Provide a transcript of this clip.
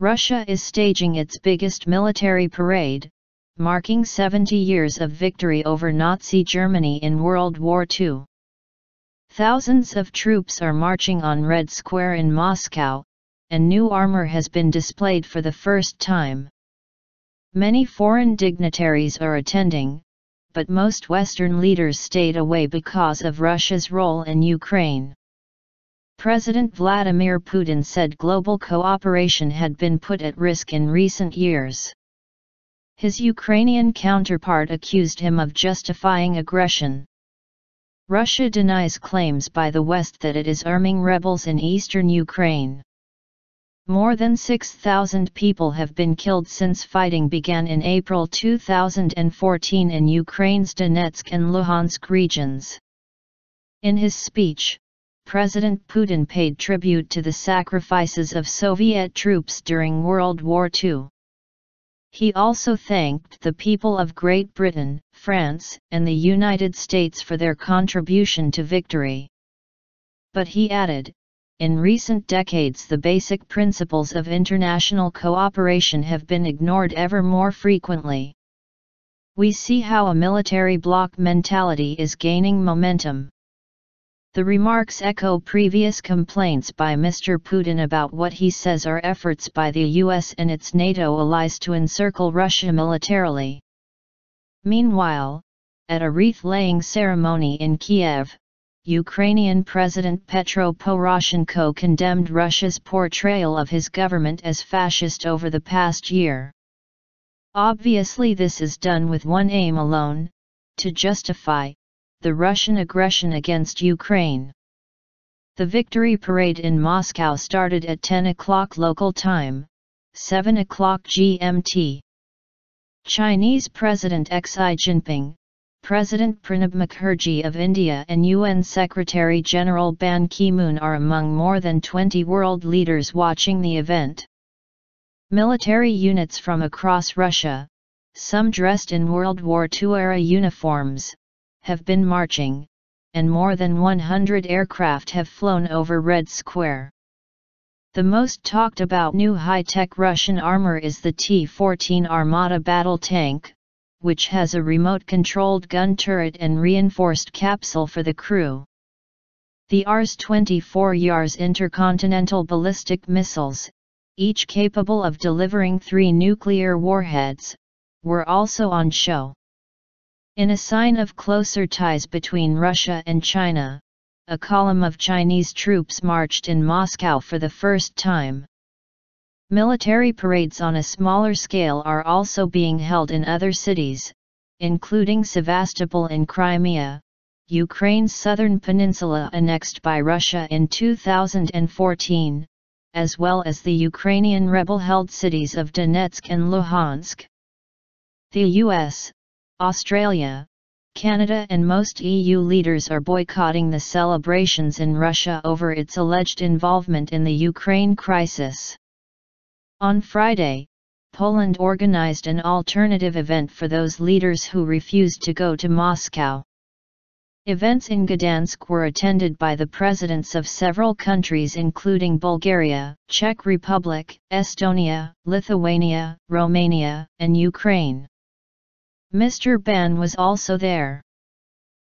Russia is staging its biggest military parade, marking 70 years of victory over Nazi Germany in World War II. Thousands of troops are marching on Red Square in Moscow, and new armor has been displayed for the first time. Many foreign dignitaries are attending, but most Western leaders stayed away because of Russia's role in Ukraine. President Vladimir Putin said global cooperation had been put at risk in recent years. His Ukrainian counterpart accused him of justifying aggression. Russia denies claims by the West that it is arming rebels in eastern Ukraine. More than 6,000 people have been killed since fighting began in April 2014 in Ukraine's Donetsk and Luhansk regions. In his speech, President Putin paid tribute to the sacrifices of Soviet troops during World War II. He also thanked the people of Great Britain, France, and the United States for their contribution to victory. But he added, in recent decades the basic principles of international cooperation have been ignored ever more frequently. We see how a military bloc mentality is gaining momentum. The remarks echo previous complaints by Mr. Putin about what he says are efforts by the US and its NATO allies to encircle Russia militarily. Meanwhile, at a wreath-laying ceremony in Kiev, Ukrainian President Petro Poroshenko condemned Russia's portrayal of his government as fascist over the past year. Obviously this is done with one aim alone, to justify the Russian aggression against Ukraine. The victory parade in Moscow started at 10 o'clock local time, 7 o'clock GMT. Chinese President Xi Jinping, President Pranab Mukherjee of India and UN Secretary-General Ban Ki-moon are among more than 20 world leaders watching the event. Military units from across Russia, some dressed in World War II-era uniforms, have been marching, and more than 100 aircraft have flown over Red Square. The most talked about new high-tech Russian armor is the T-14 Armata battle tank, which has a remote-controlled gun turret and reinforced capsule for the crew. The Rs-24 Yars intercontinental ballistic missiles, each capable of delivering 3 nuclear warheads, were also on show. In a sign of closer ties between Russia and China, a column of Chinese troops marched in Moscow for the first time. Military parades on a smaller scale are also being held in other cities, including Sevastopol in Crimea, Ukraine's southern peninsula annexed by Russia in 2014, as well as the Ukrainian rebel-held cities of Donetsk and Luhansk. The US, Australia, Canada and most EU leaders are boycotting the celebrations in Russia over its alleged involvement in the Ukraine crisis. On Friday, Poland organized an alternative event for those leaders who refused to go to Moscow. Events in Gdansk were attended by the presidents of several countries including Bulgaria, Czech Republic, Estonia, Lithuania, Romania, and Ukraine. Mr. Ban was also there.